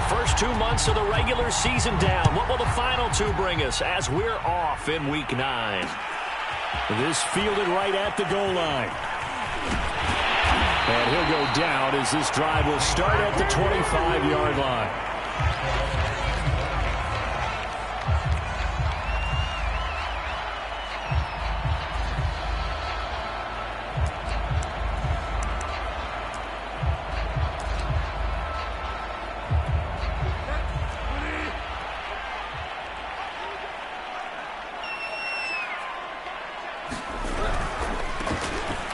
first 2 months of the regular season down. What will the final two bring us as we're off in Week 9? This fielded right at the goal line. And he'll go down as this drive will start at the 25-yard line.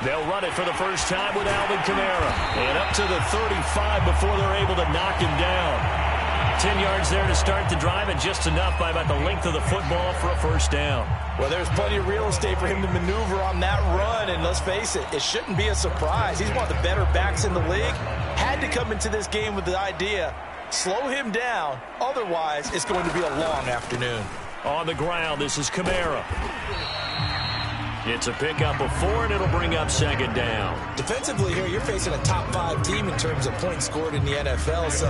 They'll run it for the first time with Alvin Kamara. And up to the 35 before they're able to knock him down. 10 yards there to start the drive, and just enough by about the length of the football for a first down. Well, there's plenty of real estate for him to maneuver on that run, and let's face it, it shouldn't be a surprise. He's one of the better backs in the league. Had to come into this game with the idea, slow him down, otherwise it's going to be a long afternoon. On the ground, this is Kamara. It's a pickup of 4, and it'll bring up second down. Defensively here, you're facing a top-5 team in terms of points scored in the NFL, so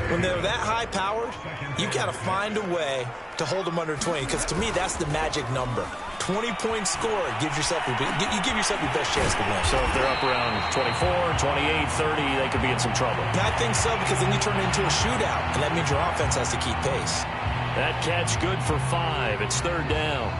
when they're that high-powered, you've got to find a way to hold them under 20, because to me, that's the magic number. 20 points scored, you give yourself your best chance to win. So if they're up around 24, 28, 30, they could be in some trouble. And I think so, because then you turn it into a shootout, and that means your offense has to keep pace. That catch good for 5. It's third down.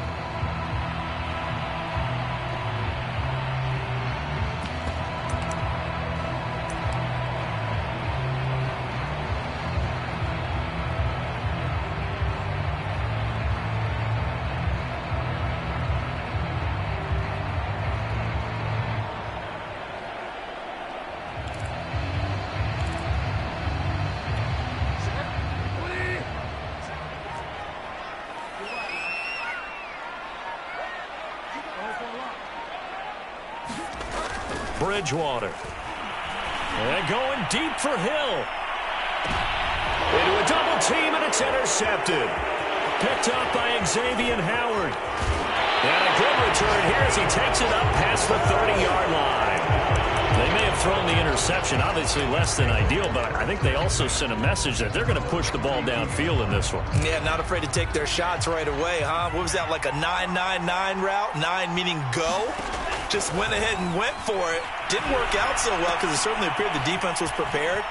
Bridgewater. And going deep for Hill. Into a double team, and it's intercepted. Picked up by Xavier Howard. And a good return here as he takes it up past the 30-yard line. They may have thrown the interception, obviously less than ideal, but I think they also sent a message that they're going to push the ball downfield in this one. Yeah, not afraid to take their shots right away, huh? What was that, like a 9-9-9 route? 9 meaning go? Just went ahead and went for it. Didn't work out so well because it certainly appeared the defense was prepared.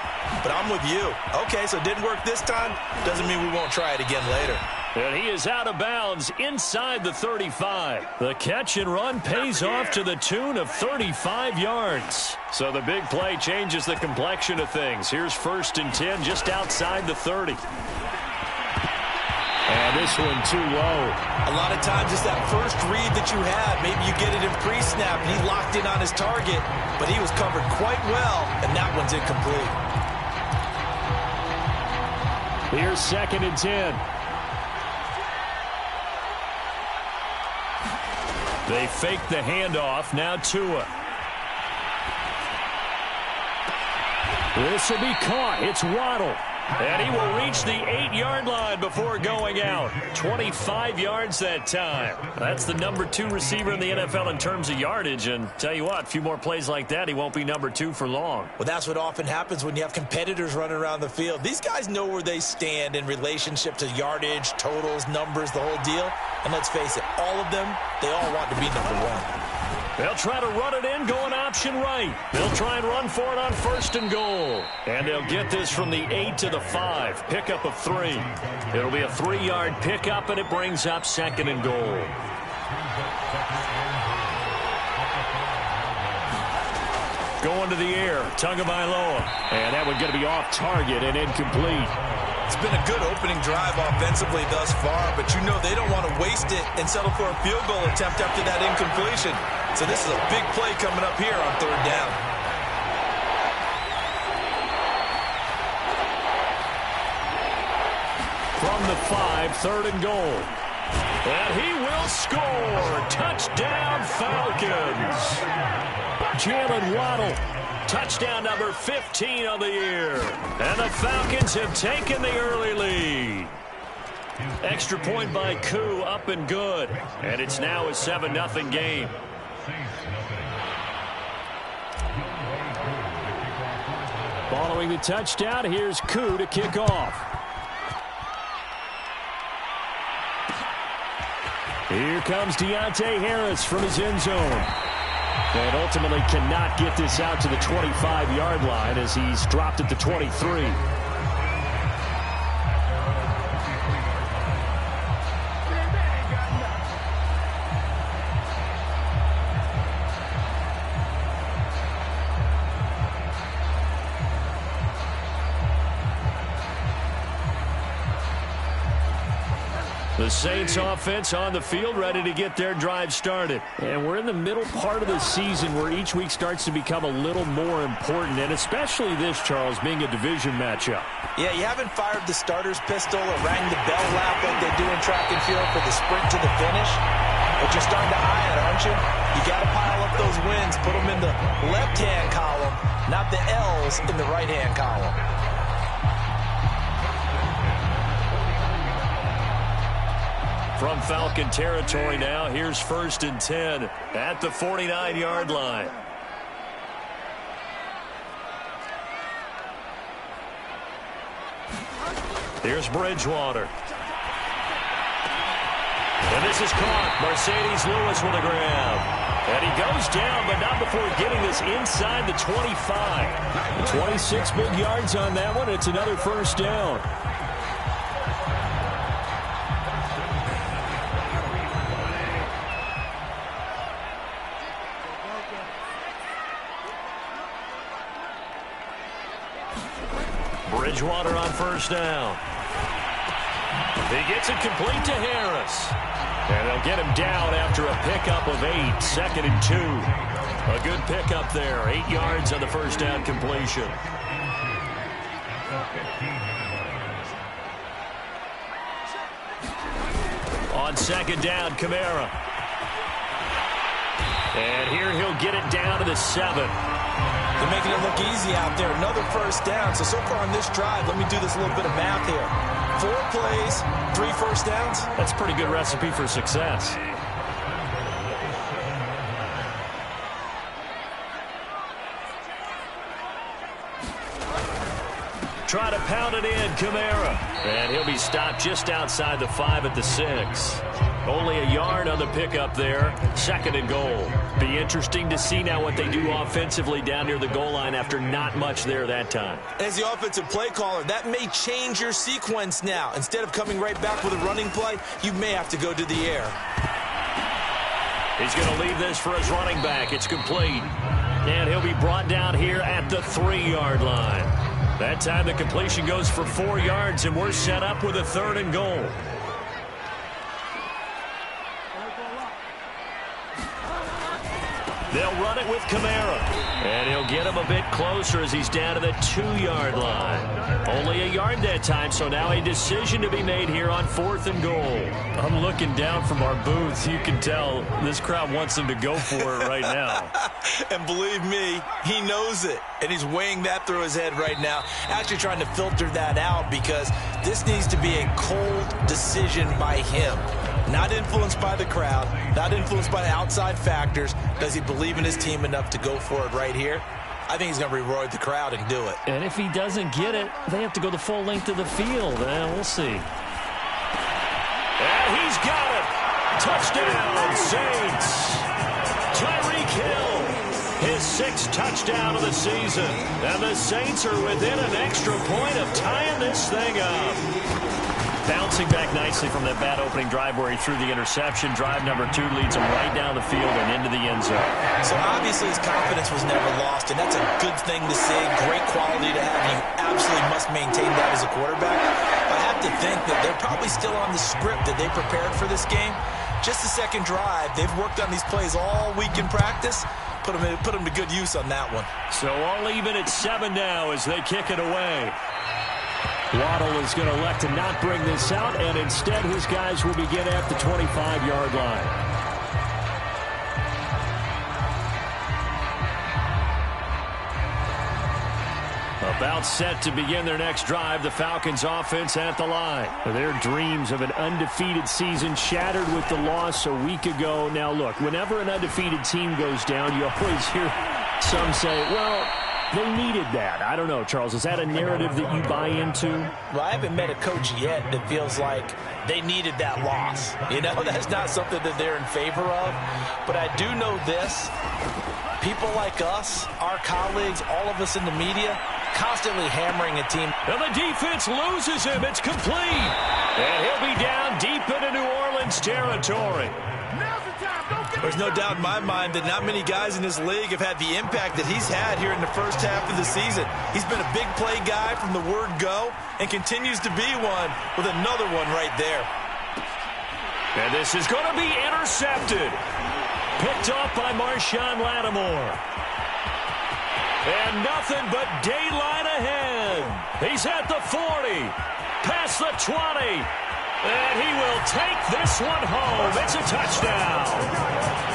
But I'm with you. Okay, so it didn't work this time. Doesn't mean we won't try it again later. And he is out of bounds inside the 35. The catch and run pays off to the tune of 35 yards. So the big play changes the complexion of things. Here's 1st and 10 just outside the 30. And this one too low. A lot of times it's that first read that you have. Maybe you get it in pre-snap and he locked in on his target, but he was covered quite well, and that one's incomplete. Here's 2nd and 10. They fake the handoff. Now Tua. This will be caught. It's Waddle. And he will reach the 8-yard line before going out. 25 yards that time. That's the number 2 receiver in the NFL in terms of yardage. And tell you what, a few more plays like that, he won't be number 2 for long. Well, that's what often happens when you have competitors running around the field. These guys know where they stand in relationship to yardage, totals, numbers, the whole deal. And let's face it, all of them, they all want to be number 1. They'll try to run it in, going option right. They'll try and run for it on 1st and goal. And they'll get this from the 8 to the 5. Pickup of 3. It'll be a 3-yard pickup, and it brings up 2nd and goal. Going to the air, Tagovailoa. And that one going to be off target and incomplete. It's been a good opening drive offensively thus far, but you know they don't want to waste it and settle for a field goal attempt after that incompletion. So this is a big play coming up here on 3rd down. From the 5, 3rd and goal. And he will score. Touchdown, Falcons. Jalen Waddle. Touchdown number 15 of the year. And the Falcons have taken the early lead. Extra point by Koo, up and good. And it's now a 7-0 game. Following the touchdown, here's Koo to kick off. Here comes Deontay Harris from his end zone. And ultimately cannot get this out to the 25-yard line as he's dropped at the 23. The Saints offense on the field, ready to get their drive started. And we're in the middle part of the season where each week starts to become a little more important, and especially this, Charles, being a division matchup. Yeah, you haven't fired the starter's pistol or rang the bell lap like they do in track and field for the sprint to the finish. But you're starting to eye it, aren't you? You got to pile up those wins, put them in the left-hand column, not the L's in the right-hand column. From Falcon territory now, here's 1st and 10 at the 49-yard line. Here's Bridgewater. And this is caught. Mercedes Lewis with a grab. And he goes down, but not before getting this inside the 25. 26 big yards on that one. It's another first down. Bridgewater on first down. He gets it complete to Harris. And they'll get him down after a pickup of 8. 2nd and 2. A good pickup there. 8 yards on the first down completion. On 2nd down, Kamara. And here he'll get it down to the 7. They're making it look easy out there. Another first down. So far on this drive, let me do this little bit of math here. 4 plays, 3 first downs. That's a pretty good recipe for success. Try to pound it in, Kamara. And he'll be stopped just outside the 5 at the 6. Only a yard on the pickup there. 2nd and goal. Be interesting to see now what they do offensively down near the goal line after not much there that time. As the offensive play caller, that may change your sequence now. Instead of coming right back with a running play, you may have to go to the air. He's going to leave this for his running back. It's complete. And he'll be brought down here at the 3-yard line. That time the completion goes for 4 yards, and we're set up with a 3rd and goal. They'll run it with Kamara. And he'll get him a bit closer as he's down to the 2-yard line. Only a yard that time, so now a decision to be made here on 4th and goal. I'm looking down from our booths. You can tell this crowd wants them to go for it right now. And believe me, he knows it. And he's weighing that through his head right now. Actually trying to filter that out because this needs to be a cold decision by him. Not influenced by the crowd, not influenced by outside factors. Does he believe in his team enough to go for it right here? I think he's going to reward the crowd and do it. And if he doesn't get it, they have to go the full length of the field. We'll see. And he's got it. Touchdown, Saints. Tyreek Hill, his 6th touchdown of the season. And the Saints are within an extra point of tying this thing up. Bouncing back nicely from that bad opening drive where he threw the interception. Drive number 2 leads him right down the field and into the end zone. So obviously his confidence was never lost, and that's a good thing to say. Great quality to have. You absolutely must maintain that as a quarterback. I have to think that they're probably still on the script that they prepared for this game. Just the 2nd drive. They've worked on these plays all week in practice. Put them to good use on that one. So all even at 7 now as they kick it away. Waddle is going to elect to not bring this out, and instead his guys will begin at the 25-yard line. About set to begin their next drive, the Falcons offense at the line. Their dreams of an undefeated season shattered with the loss a week ago. Now look, whenever an undefeated team goes down, you always hear some say, well, They needed that. I don't know, Charles. Is that a narrative that you buy into? Well, I haven't met a coach yet that feels like they needed that loss. You know, that's not something that they're in favor of. But I do know this. People like us, our colleagues, all of us in the media, constantly hammering a team. And the defense loses him. It's complete. And he'll be down deep into New Orleans territory. There's no doubt in my mind that not many guys in this league have had the impact that he's had here in the first half of the season. He's been a big play guy from the word go and continues to be one with another one right there. And this is going to be intercepted. Picked off by Marshawn Lattimore. And nothing but daylight ahead. He's at the 40. Past the 20. And he will take this one home. It's a touchdown.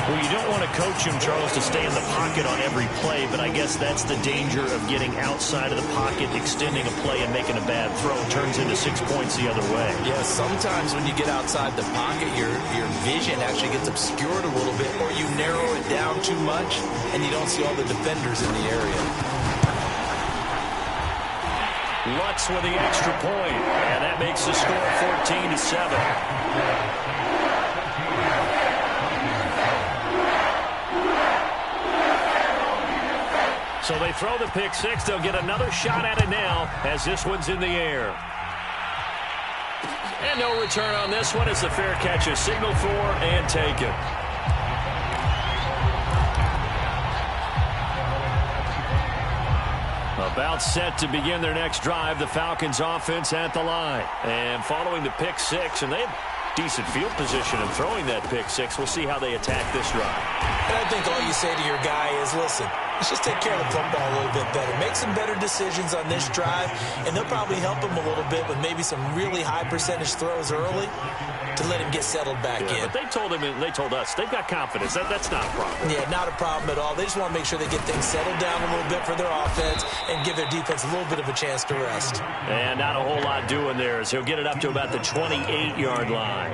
Well, you don't want to coach him, Charles, to stay in the pocket on every play, but I guess that's the danger of getting outside of the pocket, extending a play, and making a bad throw. It turns into 6 points the other way. Yeah, sometimes when you get outside the pocket, your vision actually gets obscured a little bit, or you narrow it down too much, and you don't see all the defenders in the area. Lutz with the extra point, and that makes the score 14-7. So they throw the pick six. They'll get another shot at it now as this one's in the air. And no return on this one as the fair catch is signaled for and taken. About set to begin their next drive, the Falcons offense at the line. And following the pick six, and they have decent field position in throwing that pick six. We'll see how they attack this drive. And I think all you say to your guy is, listen, let's just take care of the football a little bit better. Make some better decisions on this drive, and they'll probably help him a little bit with maybe some really high percentage throws early to let him get settled back in. But they told him, and they told us, they've got confidence. That's not a problem. Yeah, not a problem at all. They just want to make sure they get things settled down a little bit for their offense and give their defense a little bit of a chance to rest. And not a whole lot doing there as he'll get it up to about the 28-yard line.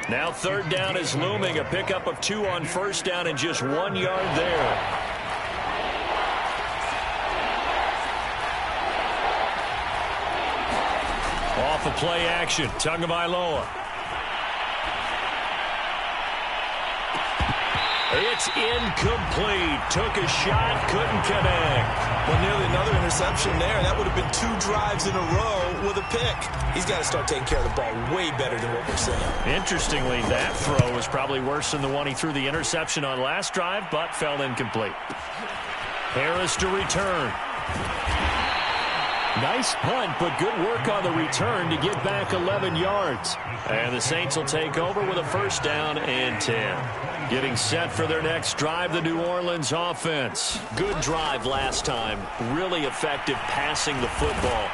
Now third down is looming, a pickup of 2 on first down and just 1 yard there. Off of play action, Tagovailoa. It's incomplete. Took a shot, couldn't connect. Well, nearly another interception there. That would have been 2 drives in a row with a pick. He's got to start taking care of the ball way better than what we're seeing. Interestingly, that throw was probably worse than the one he threw the interception on last drive, but fell incomplete. Harris to return. Nice punt, but good work on the return to get back 11 yards. And the Saints will take over with a first down and 10. Getting set for their next drive, the New Orleans offense. Good drive last time. Really effective passing the football.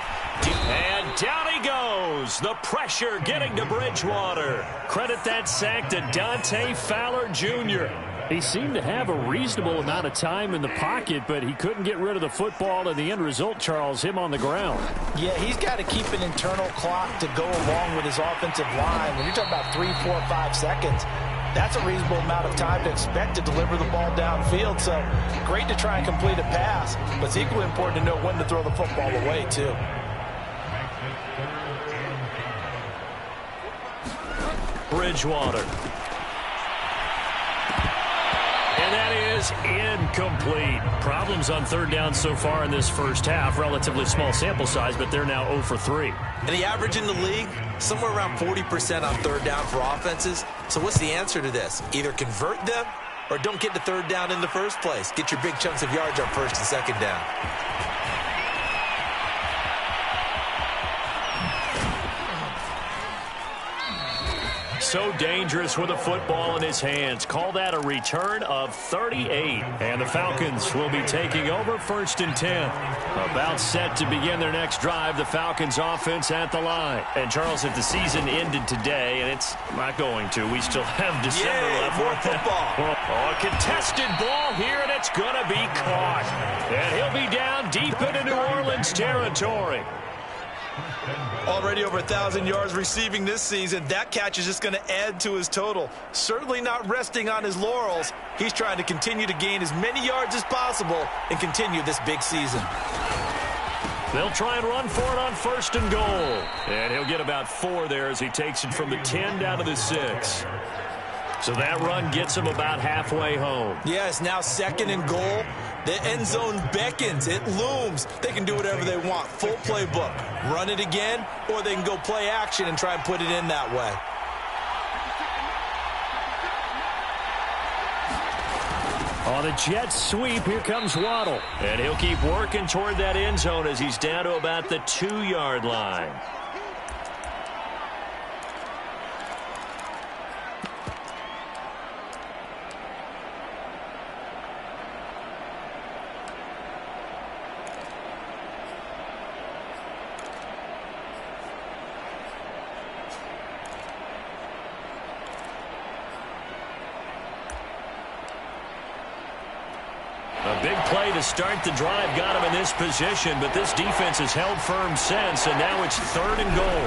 And down he goes. The pressure getting to Bridgewater. Credit that sack to Dante Fowler Jr. He seemed to have a reasonable amount of time in the pocket, but he couldn't get rid of the football, and the end result, Charles, him on the ground. Yeah, he's got to keep an internal clock to go along with his offensive line. When you're talking about 3, 4, 5 seconds, that's a reasonable amount of time to expect to deliver the ball downfield. So great to try and complete a pass, but it's equally important to know when to throw the football away, too. Bridgewater. And that is incomplete. Problems on third down so far in this first half. Relatively small sample size, but they're now 0 for 3. And the average in the league, somewhere around 40% on third down for offenses. So what's the answer to this? Either convert them or don't get to third down in the first place. Get your big chunks of yards on first and second down. So dangerous with a football in his hands. Call that a return of 38. And the Falcons will be taking over first and 10. About set to begin their next drive, the Falcons offense at the line. And Charles, if the season ended today, and it's not going to, we still have December left. More football. A contested ball here, and it's going to be caught. And he'll be down deep into New Orleans territory. Already over 1,000 yards receiving this season. That catch is just going to add to his total. Certainly not resting on his laurels. He's trying to continue to gain as many yards as possible and continue this big season. They'll try and run for it on 1st and goal. And he'll get about 4 there as he takes it from the 10 down to the 6. So that run gets him about halfway home. Yeah, it's now 2nd and goal. The end zone beckons. It looms. They can do whatever they want. Full playbook. Run it again, or they can go play action and try and put it in that way. On the jet sweep, here comes Waddle. And he'll keep working toward that end zone as he's down to about the 2-yard line. A big play to start the drive got him in this position, but this defense has held firm since, and now it's 3rd and goal.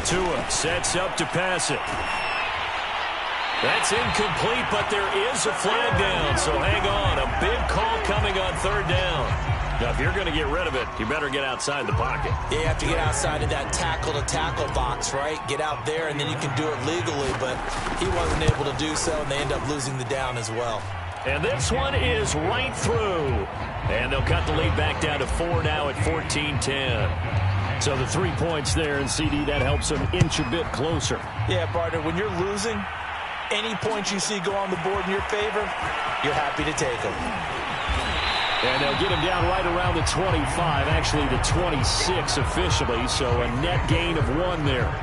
Tua sets up to pass it. That's incomplete, but there is a flag down, so hang on. A big call coming on 3rd down. Now, if you're going to get rid of it, you better get outside the pocket. Yeah, you have to get outside of that tackle-to-tackle box, right? Get out there, and then you can do it legally, but he wasn't able to do so, and they end up losing the down as well. And this one is right through. And they'll cut the lead back down to 4 now at 14-10. So the 3 points there, and CD, that helps them inch a bit closer. Yeah, partner, when you're losing, any points you see go on the board in your favor, you're happy to take them. And they'll get him down right around the 25, actually the 26 officially, so a net gain of 1 there.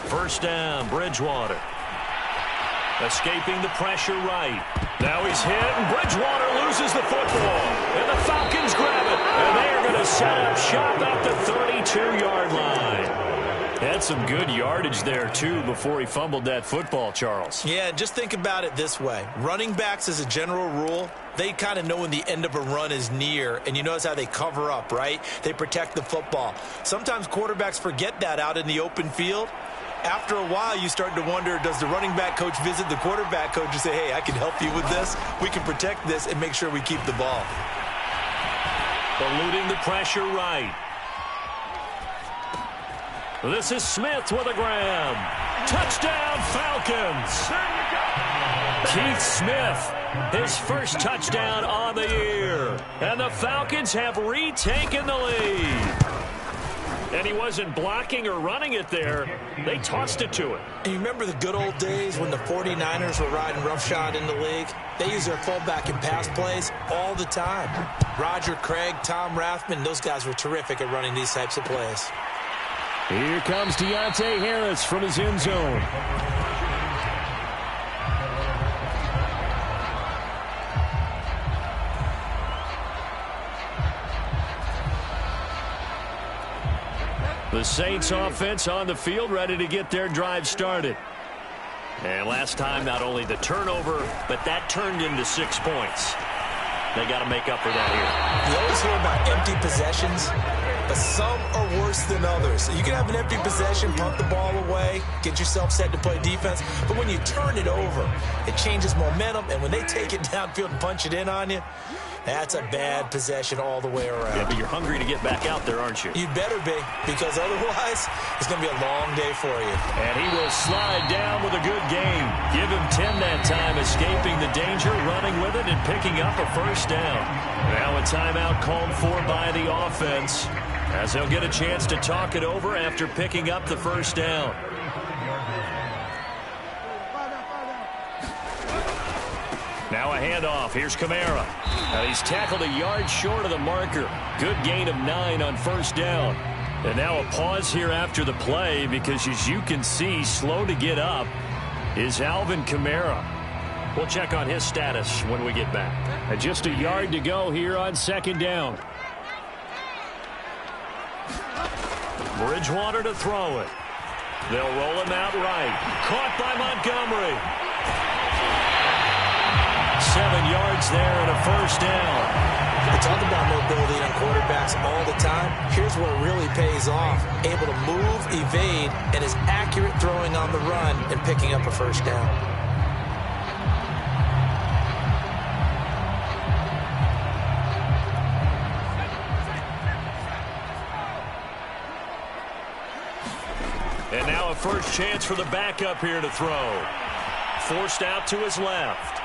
First down, Bridgewater. Escaping the pressure right. Now he's hit, and Bridgewater loses the football. And the Falcons grab it. And they are going to set up shop at the 32-yard line. Had some good yardage there, too, before he fumbled that football, Charles. Yeah, just think about it this way. Running backs, as a general rule, they kind of know when the end of a run is near, and you notice how they cover up, right? They protect the football. Sometimes quarterbacks forget that out in the open field. After a while, you start to wonder, does the running back coach visit the quarterback coach and say, hey, I can help you with this. We can protect this and make sure we keep the ball. Eluding the pressure right. This is Smith with a grab. Touchdown, Falcons. Keith Smith, his first touchdown on the year. And the Falcons have retaken the lead. And he wasn't blocking or running it there. They tossed it to him. And you remember the good old days when the 49ers were riding roughshod in the league? They use their fullback in pass plays all the time. Roger Craig, Tom Rathman, those guys were terrific at running these types of plays. Here comes Deontay Harris from his end zone. The Saints offense on the field, ready to get their drive started. And last time, not only the turnover, but that turned into 6 points. They got to make up for that here. You always hear about empty possessions, but some are worse than others. You can have an empty possession, punt the ball away, get yourself set to play defense, but when you turn it over, it changes momentum, and when they take it downfield and punch it in on you, that's a bad possession all the way around. Yeah, but you're hungry to get back out there, aren't you? You better be, because otherwise, it's going to be a long day for you. And he will slide down with a good game. Give him 10 that time, escaping the danger, running with it, and picking up a first down. Now a timeout called for by the offense, as they'll get a chance to talk it over after picking up the first down. Now a handoff. Here's Kamara. And he's tackled a yard short of the marker. Good gain of 9 on first down. And now a pause here after the play because, as you can see, slow to get up is Alvin Kamara. We'll check on his status when we get back. And just a yard to go here on second down. Bridgewater to throw it. They'll roll him out right. Caught by Montgomery. 7 yards there and a first down. We talk about mobility on quarterbacks all the time. Here's where it really pays off. Able to move, evade, and is accurate throwing on the run and picking up a first down. And now a first chance for the backup here to throw. Forced out to his left.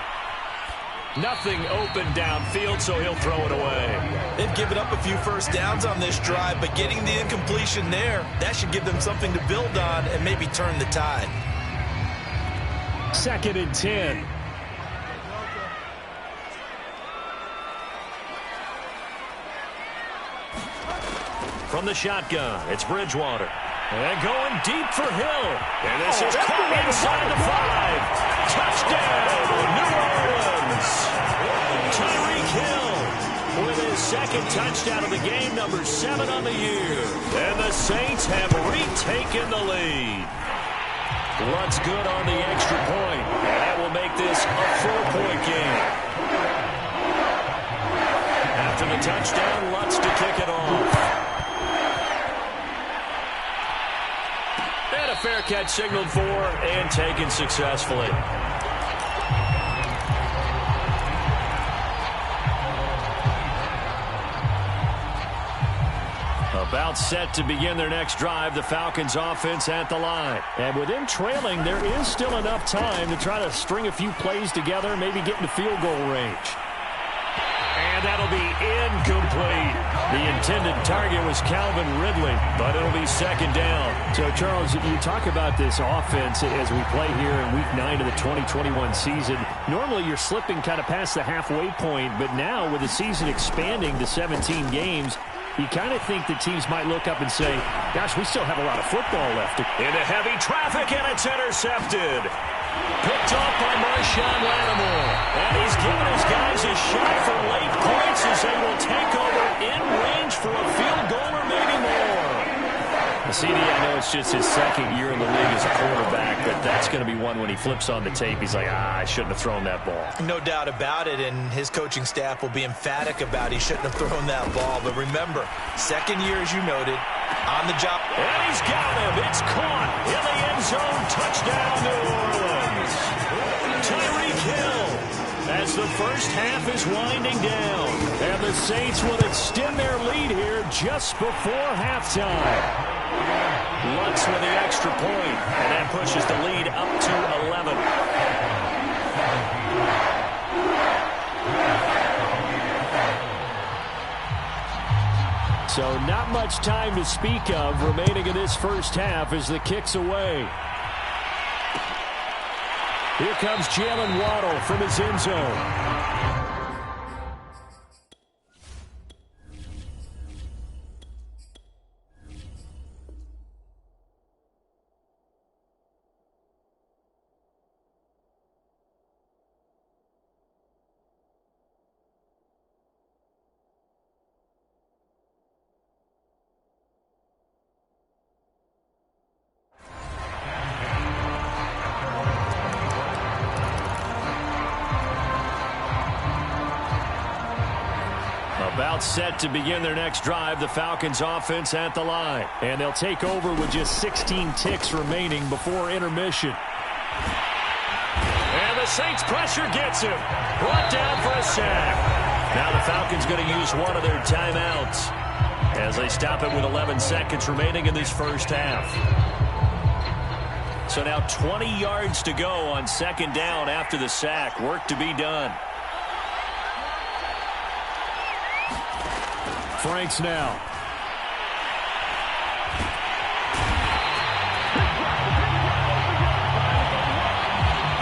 Nothing open downfield, so he'll throw it away. They've given up a few first downs on this drive, but getting the incompletion there, that should give them something to build on and maybe turn the tide. 2nd and 10. From the shotgun, it's Bridgewater. And going deep for Hill. And this is caught inside the 5. Touchdown, New Orleans. Tyreek Hill with his 2nd touchdown of the game, number 7 on the year. And the Saints have retaken the lead. Lutz good on the extra point. And that will make this a 4-point game. After the touchdown, Lutz to kick it off. And a fair catch signaled for and taken successfully. About set to begin their next drive, the Falcons offense at the line. And with them trailing, there is still enough time to try to string a few plays together, maybe get into field goal range. And that'll be incomplete. The intended target was Calvin Ridley, but it'll be 2nd down. So, Charles, you talk about this offense as we play here in Week 9 of the 2021 season. Normally, you're slipping kind of past the halfway point, but now with the season expanding to 17 games, you kind of think the teams might look up and say, gosh, we still have a lot of football left. Into heavy traffic, and it's intercepted. Picked off by Marshawn Lattimore. And he's giving his guys a shot for late points as they will take over in range for a field goal or maybe more. CD, I know it's just his 2nd year in the league as a quarterback, but that's going to be one when he flips on the tape. He's like, I shouldn't have thrown that ball. No doubt about it, and his coaching staff will be emphatic about he shouldn't have thrown that ball. But remember, 2nd year, as you noted, on the job. And he's got him. It's caught in the end zone. Touchdown, New Orleans. Tyreek Hill as the first half is winding down. And the Saints will extend their lead here just before halftime. Lutz with the extra point, and that pushes the lead up to 11. So not much time to speak of remaining in this first half as the kick's away. Here comes Jalen Waddle from his end zone. About set to begin their next drive, the Falcons offense at the line. And they'll take over with just 16 ticks remaining before intermission. And the Saints pressure gets him. Brought down for a sack. Now the Falcons going to use one of their timeouts as they stop it with 11 seconds remaining in this first half. So now 20 yards to go on 2nd down after the sack. Work to be done. Franks now.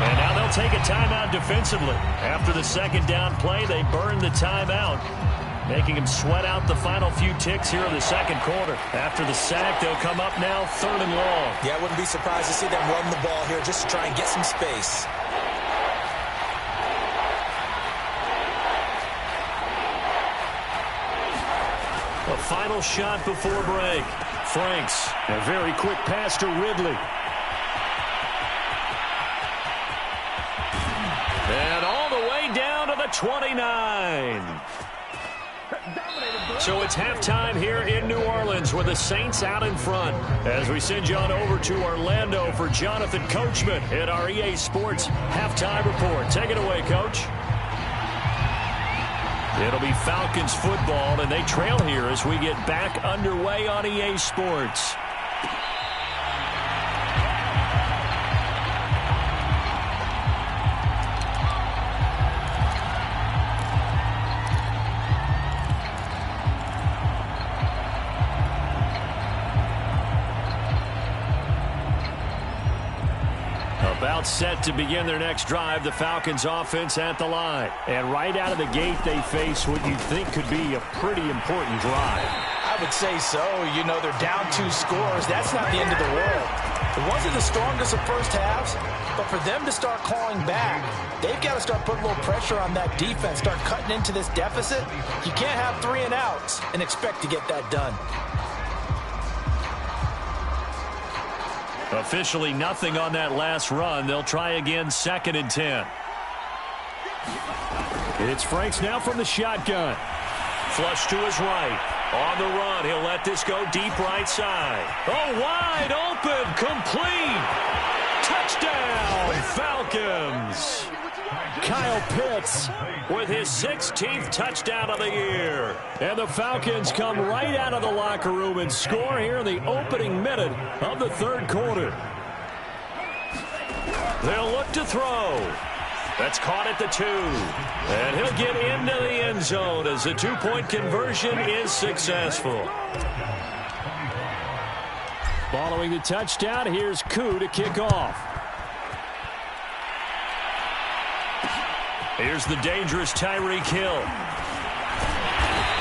And now they'll take a timeout defensively. After the 2nd down play, they burn the timeout, making them sweat out the final few ticks here in the 2nd quarter. After the sack, they'll come up now 3rd and long. Yeah, I wouldn't be surprised to see them run the ball here just to try and get some space. A final shot before break. Franks, a very quick pass to Ridley. And all the way down the 29. So it's halftime here in New Orleans with the Saints out in front. As we send you on over to Orlando for Jonathan Coachman in our EA Sports Halftime Report. Take it away, Coach. It'll be Falcons football, and they trail here as we get back underway on EA Sports. About set to begin their next drive, the Falcons offense at the line. And right out of the gate, they face what you think could be a pretty important drive. I would say so. You know, they're down 2 scores. That's not the end of the world. It wasn't the strongest of first halves, but for them to start clawing back, they've got to start putting a little pressure on that defense, start cutting into this deficit. You can't have 3 and outs and expect to get that done. Officially nothing on that last run. They'll try again, 2nd and 10. It's Franks now from the shotgun. Flush to his right. On the run, he'll let this go deep right side. Oh, wide open, complete. Touchdown, Falcons. Kyle Pitts with his 16th touchdown of the year. And the Falcons come right out of the locker room and score here in the opening minute of the 3rd quarter. They'll look to throw. That's caught at the 2. And he'll get into the end zone as the 2-point conversion is successful. Following the touchdown, here's Koo to kick off. Here's the dangerous Tyreek Hill.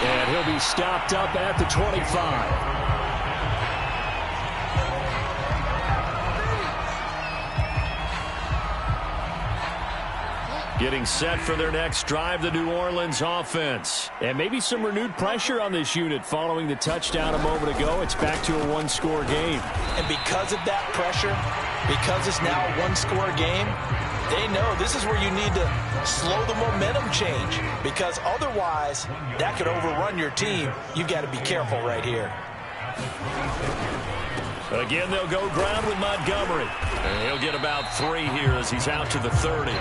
And he'll be stopped up at the 25. Getting set for their next drive, the New Orleans offense. And maybe some renewed pressure on this unit following the touchdown a moment ago. It's back to a 1-score game. And because of that pressure, because it's now a 1-score game, they know this is where you need to slow the momentum change, because otherwise that could overrun your team. You've got to be careful right here. Again, they'll go ground with Montgomery. And he'll get about 3 here as he's out to the 30.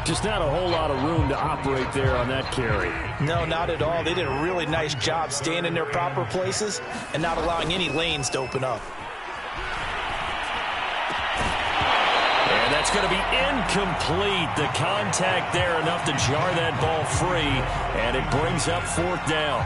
Just not a whole lot of room to operate there on that carry. No, not at all. They did a really nice job staying in their proper places and not allowing any lanes to open up. And that's going to be incomplete. The contact there enough to jar that ball free, and it brings up 4th down.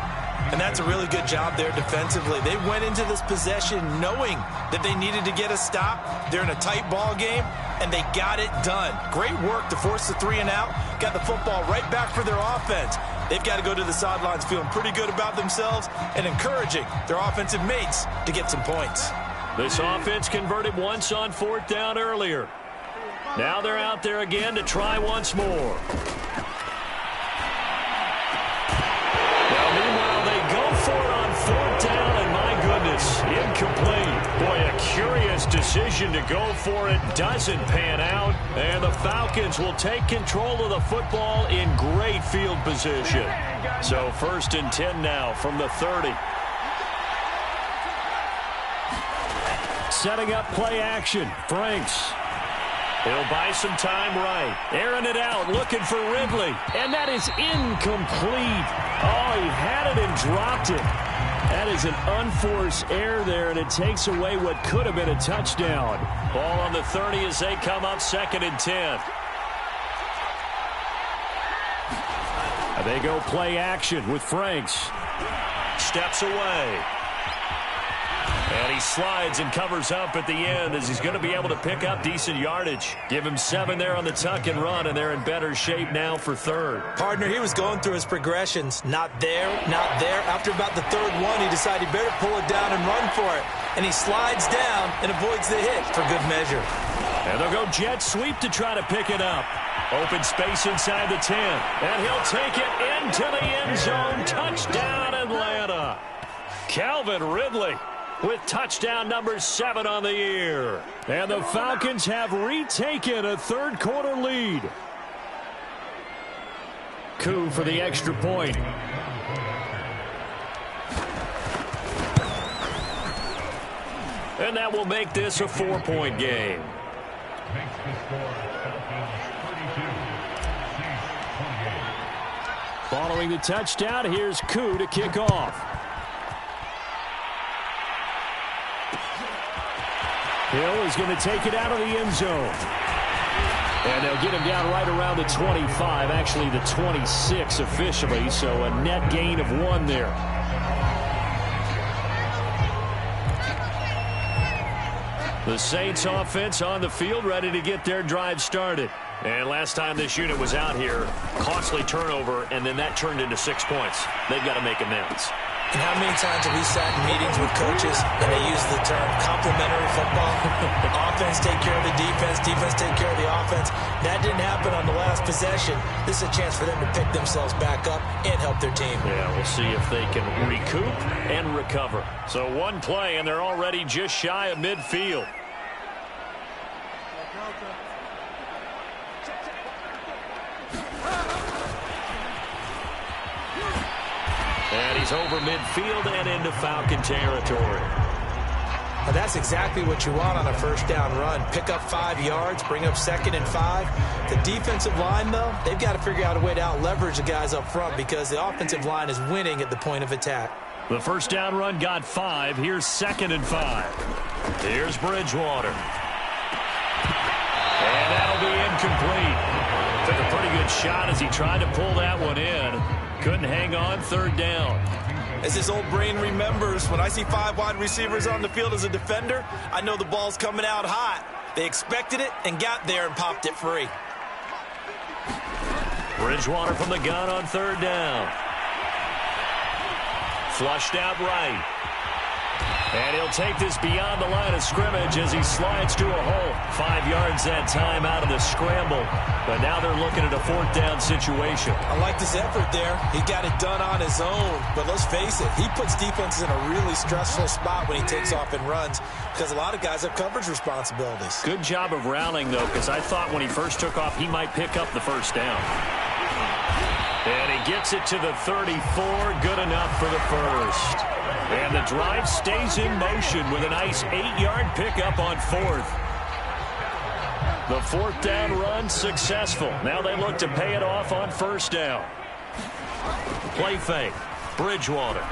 And that's a really good job there defensively. They went into this possession knowing that they needed to get a stop. They're in a tight ball game, and they got it done. Great work to force the 3 and out. Got the football right back for their offense. They've got to go to the sidelines feeling pretty good about themselves and encouraging their offensive mates to get some points. This offense converted once on 4th down earlier. Now they're out there again to try once more. Meanwhile, they go for it on 4th down, and my goodness, incomplete. Boy, a curious decision to go for it. Doesn't pan out, and the Falcons will take control of the football in great field position. So 1st and 10 now from the 30. Setting up play action, Franks. He'll buy some time right. Airing it out, looking for Ridley. And that is incomplete. Oh, he had it and dropped it. That is an unforced error there, and it takes away what could have been a touchdown. Ball on the 30 as they come up 2nd and 10. They go play action with Franks. Steps away. And he slides and covers up at the end as he's going to be able to pick up decent yardage. Give him 7 there on the tuck and run, and they're in better shape now for 3rd. Partner, he was going through his progressions. Not there, not there. After about the 3rd one, he decided he better pull it down and run for it. And he slides down and avoids the hit for good measure. And they'll go jet sweep to try to pick it up. Open space inside the 10. And he'll take it into the end zone. Touchdown, Atlanta. Calvin Ridley with touchdown number 7 on the year. And the Falcons have retaken a 3rd quarter lead. coup for the extra point. And that will make this a 4-point game. Makes the score Falcons 32, Chiefs 28. Following the touchdown, here's Koo to kick off. Hill is going to take it out of the end zone. And they'll get him down right around the 25, actually the 26 officially, so a net gain of 1 there. The Saints offense on the field, ready to get their drive started. And last time this unit was out here, costly turnover, and then that turned into 6 points. They've got to make amends. And how many times have we sat in meetings with coaches and they use the term complementary football? Offense take care of the defense, defense take care of the offense. That didn't happen on the last possession. This is a chance for them to pick themselves back up and help their team. Yeah, we'll see if they can recoup and recover. So 1 play, and they're already just shy of midfield. And he's over midfield and into Falcon territory. Now that's exactly what you want on a first down run. Pick up 5 yards, bring up 2nd and 5. The defensive line, though, they've got to figure out a way to out-leverage the guys up front because the offensive line is winning at the point of attack. The first down run got 5. Here's 2nd and 5. Here's Bridgewater. And that'll be incomplete. Took a pretty good shot as he tried to pull that one in. Couldn't hang on, 3rd down. As his old brain remembers, when I see 5 wide receivers on the field as a defender, I know the ball's coming out hot. They expected it and got there and popped it free. Bridgewater from the gun on 3rd down. Flushed out right. And he'll take this beyond the line of scrimmage as he slides to a hole. 5 yards that time out of the scramble. But now they're looking at a 4th down situation. I like this effort there. He got it done on his own. But let's face it, he puts defenses in a really stressful spot when he takes off and runs because a lot of guys have coverage responsibilities. Good job of rallying, though, because I thought when he first took off, he might pick up the 1st down. And he gets it to the 34. Good enough for the 1st. And the drive stays in motion with a nice 8-yard pickup on 4th. The 4th down run successful. Now they look to pay it off on 1st down. Play fake. Bridgewater.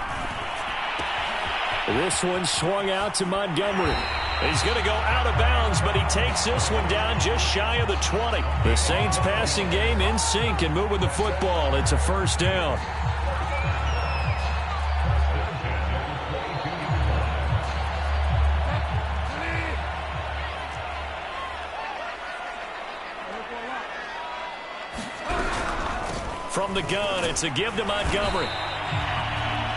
This one swung out to Montgomery. He's going to go out of bounds, but he takes this one down just shy of the 20. The Saints passing game in sync and moving the football. It's a 1st down. From the gun, it's a give to Montgomery.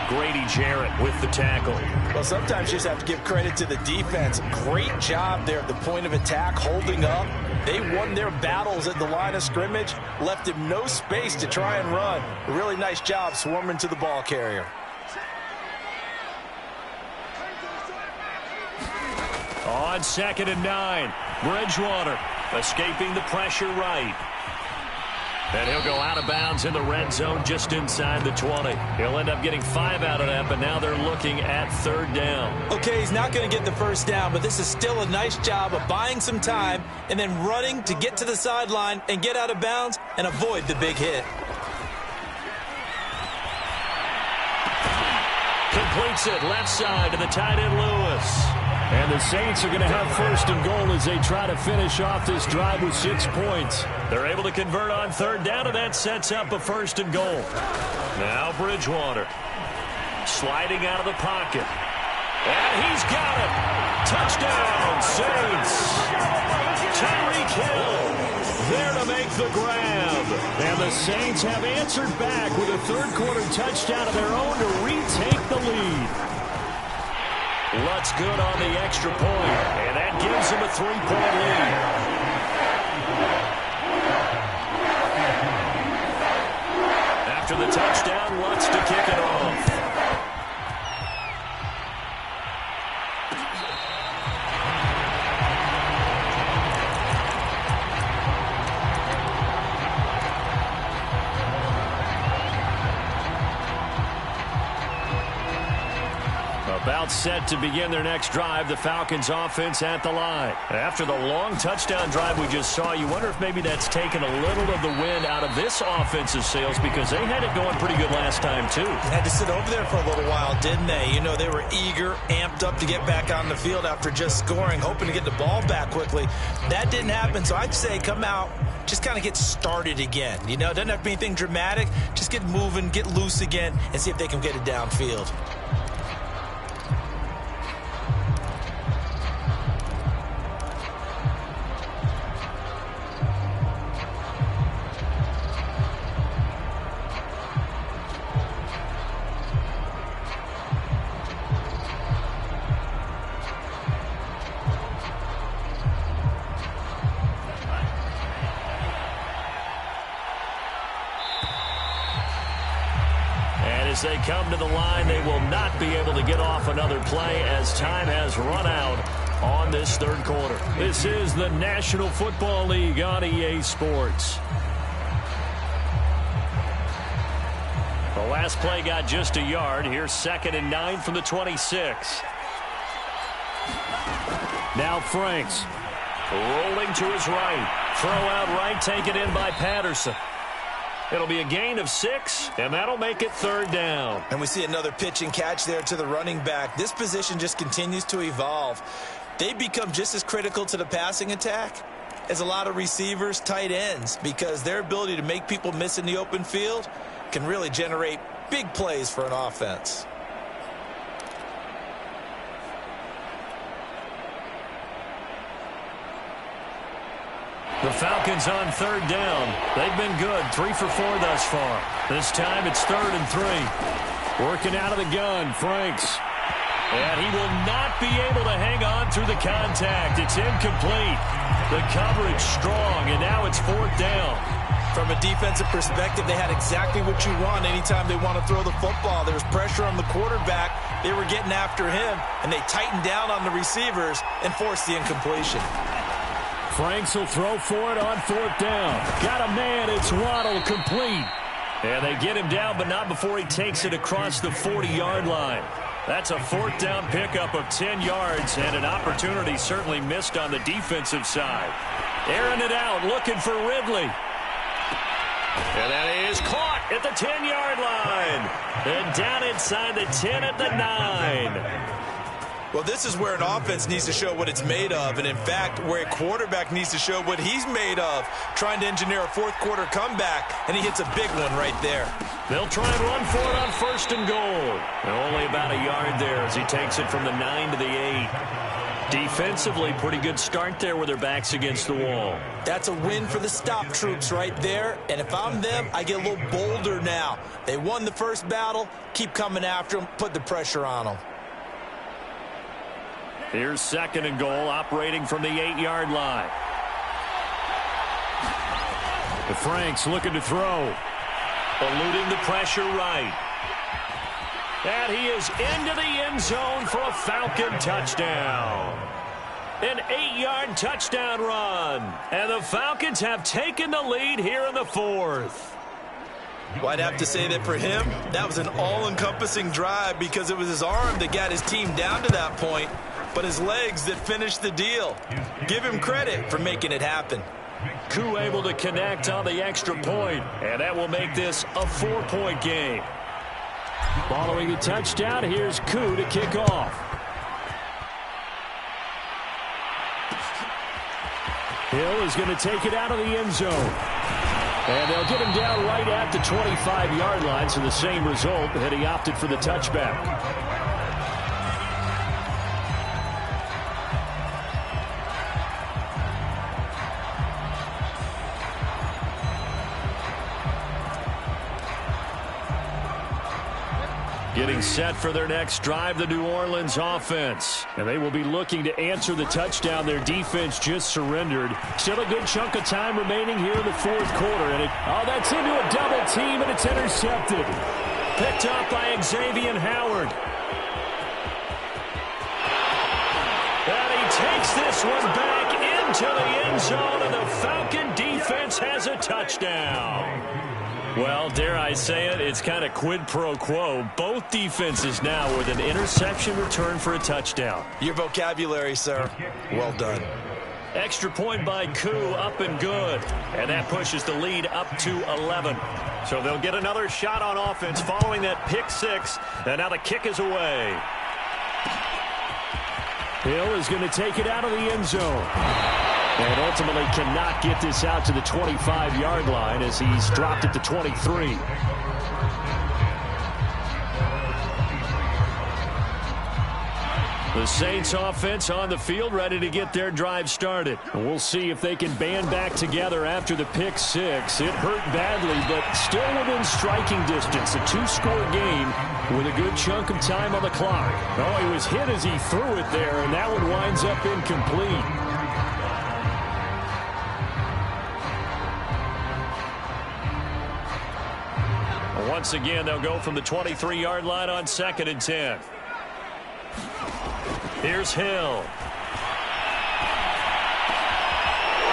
Grady Jarrett with the tackle. Well, sometimes you just have to give credit to the defense. Great job there at the point of attack, holding up. They won their battles at the line of scrimmage, left him no space to try and run. A really nice job swarming to the ball carrier. On 2nd and 9, Bridgewater escaping the pressure right. And he'll go out of bounds in the red zone just inside the 20. He'll end up getting 5 out of that, but now they're looking at 3rd down. Okay, he's not going to get the 1st down, but this is still a nice job of buying some time and then running to get to the sideline and get out of bounds and avoid the big hit. Completes it left side to the tight end Lewis. And the Saints are going to have 1st and goal as they try to finish off this drive with 6 points. They're able to convert on 3rd down, and that sets up a 1st and goal. Now Bridgewater sliding out of the pocket. And he's got it. Touchdown, Saints. Tyreek Hill there to make the grab. And the Saints have answered back with a 3rd quarter touchdown of their own to retake the lead. Lutz good on the extra point, and that gives him a 3-point lead. After the touchdown, Lutz to kick it off. about set to begin their next drive. The Falcons offense at the line. After the long touchdown drive we just saw, you wonder if maybe that's taken a little of the wind out of this offensive sails, because they had it going pretty good last time too. Had to sit over there for a little while, didn't they? You know, they were eager, amped up to get back on the field after just scoring, hoping to get the ball back quickly. That didn't happen, so I'd say come out, just kind of get started again. You know, it doesn't have to be anything dramatic. Just get moving, get loose again, and see if they can get it downfield. As they come to the line, they will not be able to get off another play as time has run out on this third quarter. This is the National Football League on EA Sports. The last play got just a yard. Here's 2nd and 9 from the 26. Now Franks rolling to his right. Throw out right, taken in by Patterson. It'll be a gain of 6, and that'll make it 3rd down. And we see another pitch and catch there to the running back. This position just continues to evolve. They become just as critical to the passing attack as a lot of receivers, tight ends, because their ability to make people miss in the open field can really generate big plays for an offense. The Falcons on 3rd down. They've been good, 3 for 4 thus far. This time it's 3rd and 3. Working out of the gun, Franks. And he will not be able to hang on through the contact. It's incomplete. The coverage strong, and now it's 4th down. From a defensive perspective, they had exactly what you want anytime they want to throw the football. There was pressure on the quarterback. They were getting after him, and they tightened down on the receivers and forced the incompletion. Franks will throw for it on 4th down. Got a man. It's Waddle, complete. And they get him down, but not before he takes it across the 40-yard line. That's a 4th down pickup of 10 yards, and an opportunity certainly missed on the defensive side. Airing it out, looking for Ridley. And that is caught at the 10-yard line. And down inside the 10 at the 9. Well, this is where an offense needs to show what it's made of, and in fact, where a quarterback needs to show what he's made of, trying to engineer a 4th quarter comeback, and he hits a big one right there. They'll try and run for it on 1st and goal. And only about a yard there as he takes it from the 9 to the 8. Defensively, pretty good start there with their backs against the wall. That's a win for the stop troops right there, and if I'm them, I get a little bolder now. They won the first battle, keep coming after them, put the pressure on them. Here's 2nd and goal, operating from the 8-yard line. The Franks looking to throw. Eluding the pressure right. And he is into the end zone for a Falcon touchdown. An 8-yard touchdown run. And the Falcons have taken the lead here in the 4th. Well, I'd have to say that for him, that was an all-encompassing drive because it was his arm that got his team down to that point, but his legs that finished the deal. Give him credit for making it happen. Koo able to connect on the extra point, and that will make this a 4-point game. Following the touchdown, here's Koo to kick off. Hill is going to take it out of the end zone. And they'll get him down right at the 25-yard line, so the same result had he opted for the touchback. Getting set for their next drive, the New Orleans offense. And they will be looking to answer the touchdown their defense just surrendered. Still a good chunk of time remaining here in the 4th quarter. And that's into a double team, and it's intercepted. Picked up by Xavier Howard. And he takes this one back into the end zone, and the Falcon defense has a touchdown. Well, dare I say it, it's kind of quid pro quo. Both defenses now with an interception return for a touchdown. Your vocabulary, sir. Well done. Extra point by Koo, up and good. And that pushes the lead up to 11. So they'll get another shot on offense following that pick six. And now the kick is away. Hill is going to take it out of the end zone. And ultimately cannot get this out to the 25-yard line as he's dropped it to 23. The Saints offense on the field ready to get their drive started. And we'll see if they can band back together after the pick six. It hurt badly, but still within striking distance. A two-score game with a good chunk of time on the clock. Oh, he was hit as he threw it there, and that one winds up incomplete. Once again, they'll go from the 23-yard line on 2nd and 10. Here's Hill.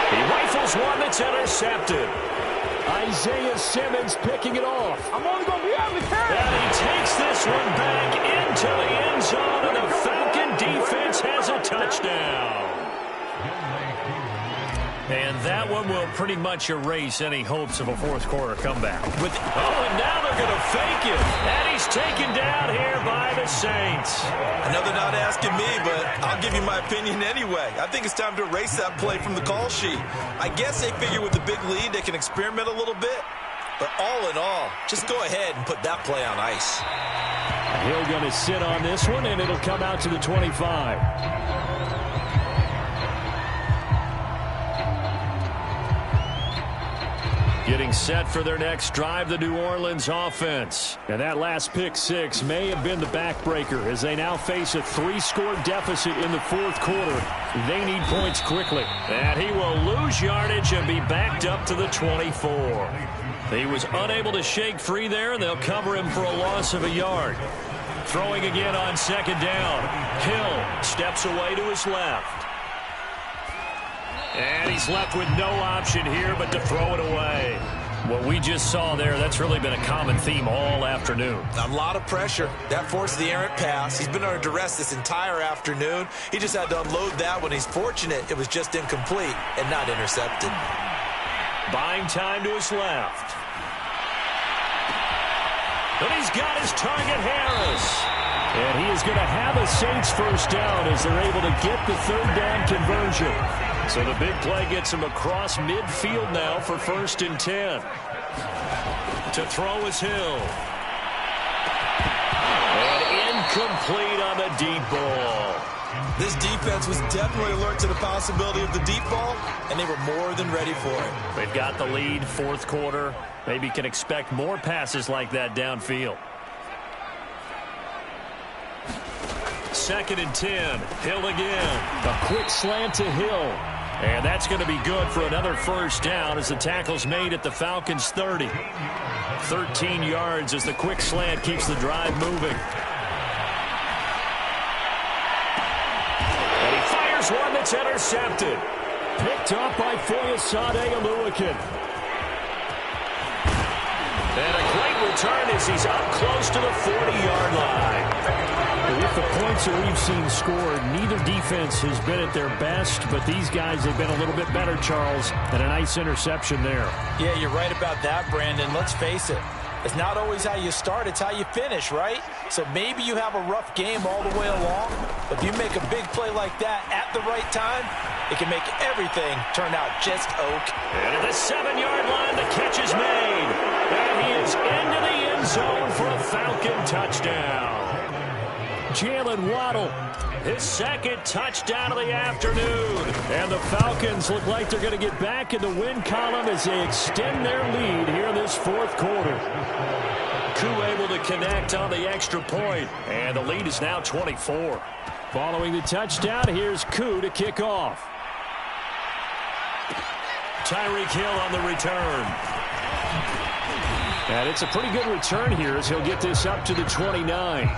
He rifles one that's intercepted. Isaiah Simmons picking it off. I'm only going to be able to carry it. And he takes this one back into the end zone, and the Falcon defense has a touchdown. And that one will pretty much erase any hopes of a fourth-quarter comeback. And now they're going to fake it. And he's taken down here by the Saints. I know they're not asking me, but I'll give you my opinion anyway. I think it's time to erase that play from the call sheet. I guess they figure with the big lead they can experiment a little bit. But all in all, just go ahead and put that play on ice. Hill going to sit on this one, and it'll come out to the 25. Getting set for their next drive, the New Orleans offense. And that last pick six may have been the backbreaker as they now face a three-score deficit in the fourth quarter. They need points quickly. And he will lose yardage and be backed up to the 24. He was unable to shake free there, and they'll cover him for a loss of a yard. Throwing again on 2nd down. Hill steps away to his left. And he's left with no option here but to throw it away. What we just saw there, that's really been a common theme all afternoon. A lot of pressure. That forced the errant pass. He's been under duress this entire afternoon. He just had to unload that when he's fortunate it was just incomplete and not intercepted. Buying time to his left. And he's got his target, Harris. And he is going to have a Saints first down as they're able to get the third down conversion. So the big play gets him across midfield now for 1st and 10. To throw is Hill. And incomplete on the deep ball. This defense was definitely alert to the possibility of the deep ball, and they were more than ready for it. They've got the lead, fourth quarter. Maybe can expect more passes like that downfield. 2nd and 10. Hill again. A quick slant to Hill. And that's going to be good for another first down as the tackle's made at the Falcons' 30. 13 yards as the quick slant keeps the drive moving. And he fires one that's intercepted. Picked up by Foyesade Oluwakin. And a great return as he's up close to the 40-yard line. With the points that we've seen scored, neither defense has been at their best, but these guys have been a little bit better, Charles, and a nice interception there. Yeah, you're right about that, Brandon. Let's face it. It's not always how you start, it's how you finish, right? So maybe you have a rough game all the way along, but if you make a big play like that at the right time, it can make everything turn out just okay. And at the 7-yard line, the catch is made. And he is into the end zone for a Falcon touchdown. Jalen Waddle, his second touchdown of the afternoon. And the Falcons look like they're going to get back in the win column as they extend their lead here in this fourth quarter. Koo able to connect on the extra point, and the lead is now 24. Following the touchdown, here's Koo to kick off. Tyreek Hill on the return. And it's a pretty good return here as he'll get this up to the 29.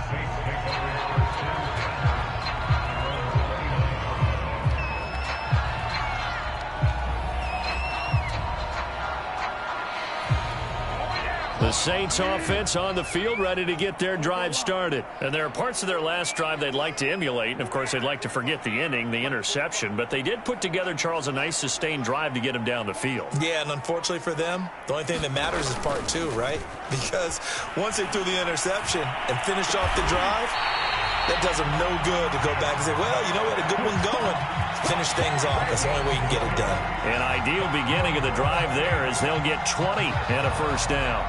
Saints offense on the field, ready to get their drive started. And there are parts of their last drive they'd like to emulate. And, of course, they'd like to forget the inning, the interception. But they did put together, Charles, a nice sustained drive to get him down the field. Yeah, and unfortunately for them, the only thing that matters is part two, right? Because once they threw the interception and finished off the drive, that does them no good to go back and say, well, you know, we had a good one going. Finish things off. That's the only way you can get it done. An ideal beginning of the drive there as they'll get 20 and a first down.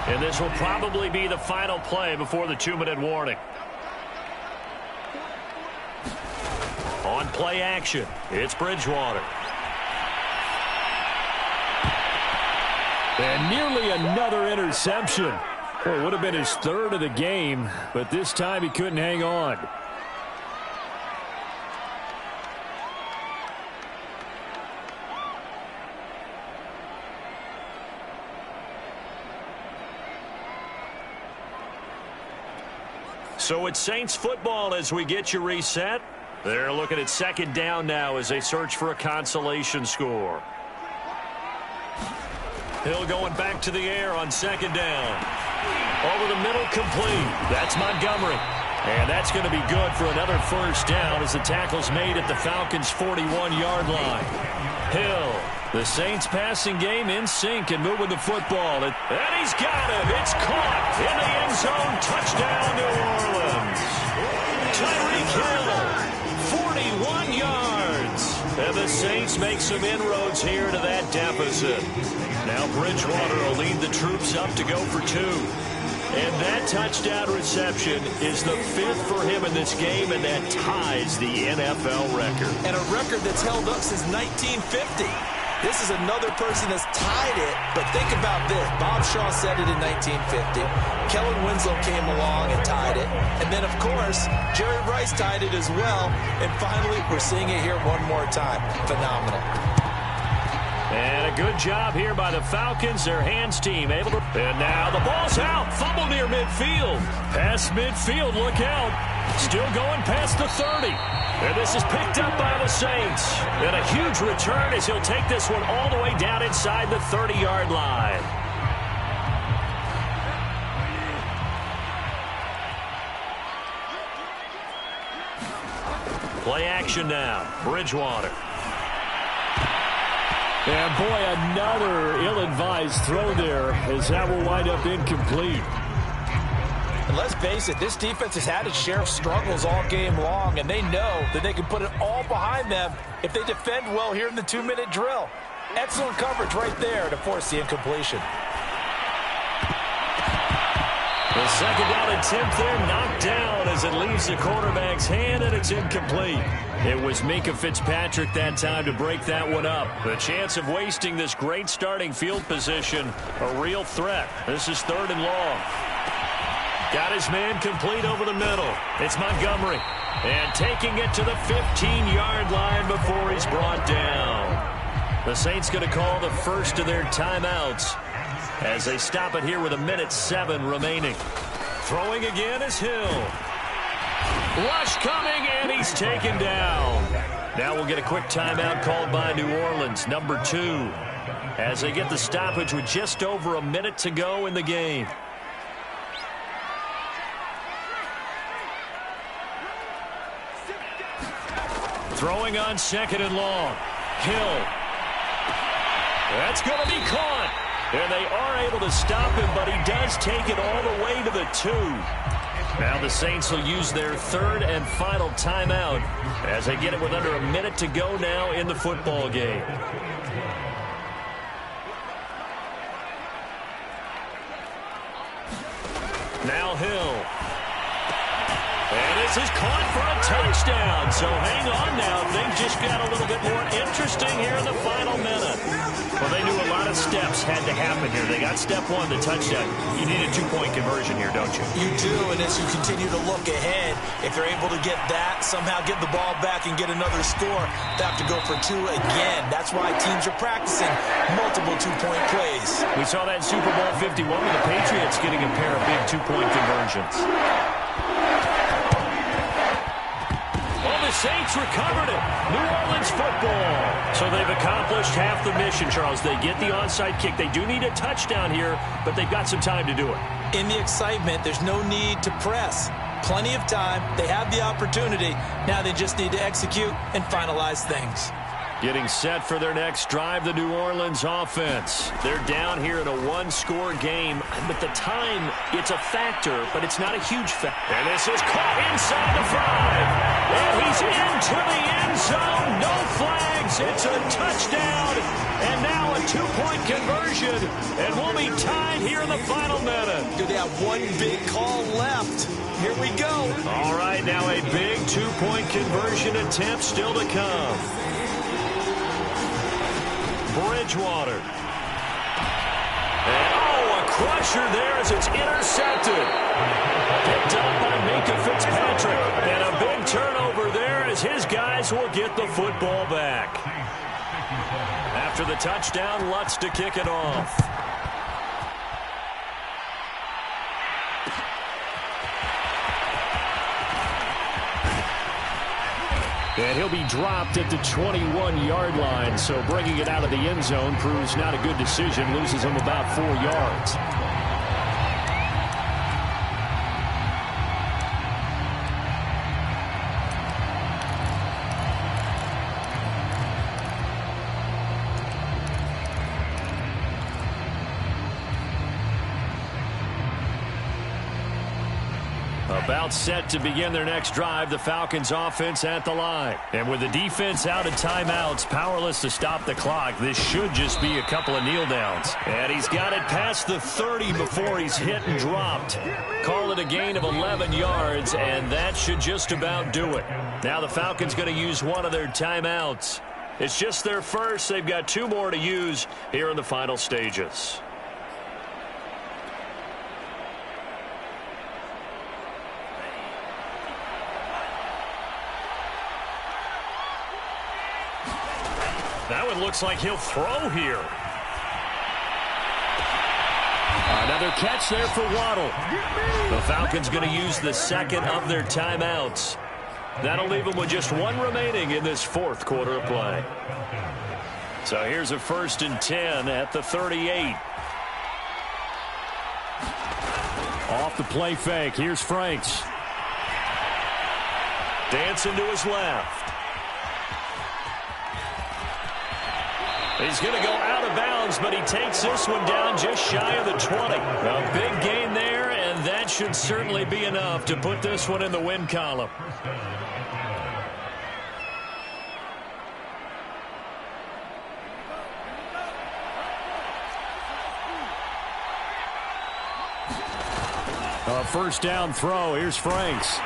And this will probably be the final play before the 2-minute warning. On play action, it's Bridgewater. And nearly another interception. Well, it would have been his third of the game, but this time he couldn't hang on. So it's Saints football as we get you reset. They're looking at second down now as they search for a consolation score. Hill going back to the air on second down. Over the middle, complete. That's Montgomery. And that's going to be good for another first down as the tackle's made at the Falcons' 41-yard line. Hill, the Saints passing game in sync and moving the football. And he's got it. It's caught in the end zone. Touchdown, New Orleans. Tyreek Hill, 41 yards. And the Saints make some inroads here to that deficit. Now Bridgewater will lead the troops up to go for two. And that touchdown reception is the fifth for him in this game, and that ties the NFL record. And a record that's held up since 1950. This is another person that's tied it, but think about this. Bob Shaw said it in 1950. Kellen Winslow came along and tied it. And then, of course, Jerry Rice tied it as well. And finally, we're seeing it here one more time. Phenomenal. And a good job here by the Falcons, their hands team able to. And now the ball's out. Fumble near midfield. Past midfield, look out. Still going past the 30. And this is picked up by the Saints. And a huge return as he'll take this one all the way down inside the 30-yard line. Play action now. Bridgewater. And, boy, another ill-advised throw there as that will wind up incomplete. And let's face it, this defense has had its share of struggles all game long, and they know that they can put it all behind them if they defend well here in the 2-minute drill. Excellent coverage right there to force the incompletion. The second down attempt there knocked down as it leaves the quarterback's hand, and it's incomplete. It was Minkah Fitzpatrick that time to break that one up. The chance of wasting this great starting field position, a real threat. This is third and long. Got his man complete over the middle. It's Montgomery. And taking it to the 15-yard line before he's brought down. The Saints going to call the first of their timeouts as they stop it here with 1:07 remaining. Throwing again is Hill. Rush coming, and he's taken down. Now we'll get a quick timeout called by New Orleans, number 2, as they get the stoppage with just over a minute to go in the game. Throwing on second and long. Hill. That's going to be caught. And they are able to stop him, but he does take it all the way to the 2. Now the Saints will use their third and final timeout as they get it with under a minute to go now in the football game. Now Hill. And this is caught for a touchdown. So hang on now. Things just got a little bit more interesting here in the final minute. Well, they knew a lot of steps had to happen here. They got step 1, the touchdown. You need a 2-point conversion here, don't you? You do, and as you continue to look ahead, if they're able to get that, somehow get the ball back and get another score, they have to go for 2 again. That's why teams are practicing multiple 2-point plays. We saw that in Super Bowl 51 with the Patriots getting a pair of big 2-point conversions. Oh, the Saints recovered it. New Orleans football. So they've accomplished half the mission, Charles. They get the onside kick. They do need a touchdown here, but they've got some time to do it. In the excitement, there's no need to press. Plenty of time. They have the opportunity. Now they just need to execute and finalize things. Getting set for their next drive, the New Orleans offense. They're down here in a one-score game, but the time, it's a factor, but it's not a huge factor. And this is caught inside the 5. And he's into the end zone. No flags. It's a touchdown. And now a two-point conversion. And we'll be tied here in the final minute. Do they have one big call left? Here we go. All right, now a big two-point conversion attempt still to come. Bridgewater. And, a crusher there as it's intercepted. Picked up by Minka Fitzpatrick. And a big turnover there as his guys will get the football back. After the touchdown, Lutz to kick it off. And he'll be dropped at the 21-yard line. So bringing it out of the end zone proves not a good decision. Loses him about 4 yards. About set to begin their next drive, the Falcons offense at the line. And with the defense out of timeouts, powerless to stop the clock, this should just be a couple of kneel downs. And he's got it past the 30 before he's hit and dropped. Call it a gain of 11 yards, and that should just about do it. Now the Falcons going to use one of their timeouts. It's just their first. They've got 2 more to use here in the final stages. That one looks like he'll throw here. Another catch there for Waddle. The Falcons going to use the second of their timeouts. That'll leave them with just 1 remaining in this 4th quarter of play. So here's a 1st and 10 at the 38. Off the play fake. Here's Franks. Dancing to his left. He's going to go out of bounds, but he takes this one down just shy of the 20. A big gain there, and that should certainly be enough to put this one in the win column. A 1st down throw. Here's Franks.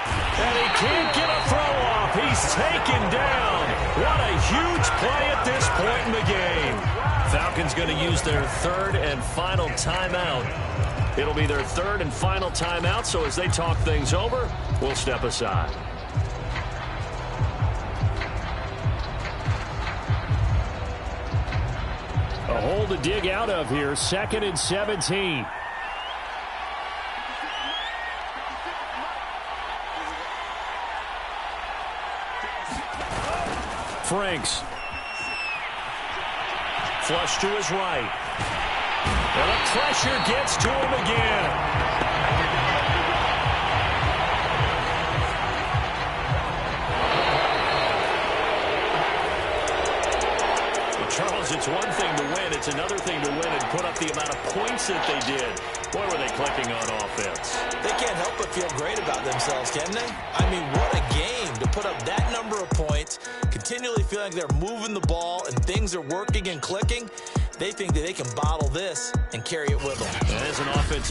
And he can't get a throw off. He's taken down. What a huge play at this point in the game. Falcons going to use their 3rd and final timeout. It'll be their 3rd and final timeout, so as they talk things over, we'll step aside. A hole to dig out of here. 2nd and 17. Franks. Flush to his right. And the pressure gets to him again. Well, Charles, it's one thing to win. It's another thing to win and put up the amount of points that they did. Boy, were they clicking on offense. They can't help but feel great about themselves, can they? I mean, what a game to put up that number of points, continually feeling they're moving the ball and things are working and clicking. They think that they can bottle this and carry it with them. And as an offense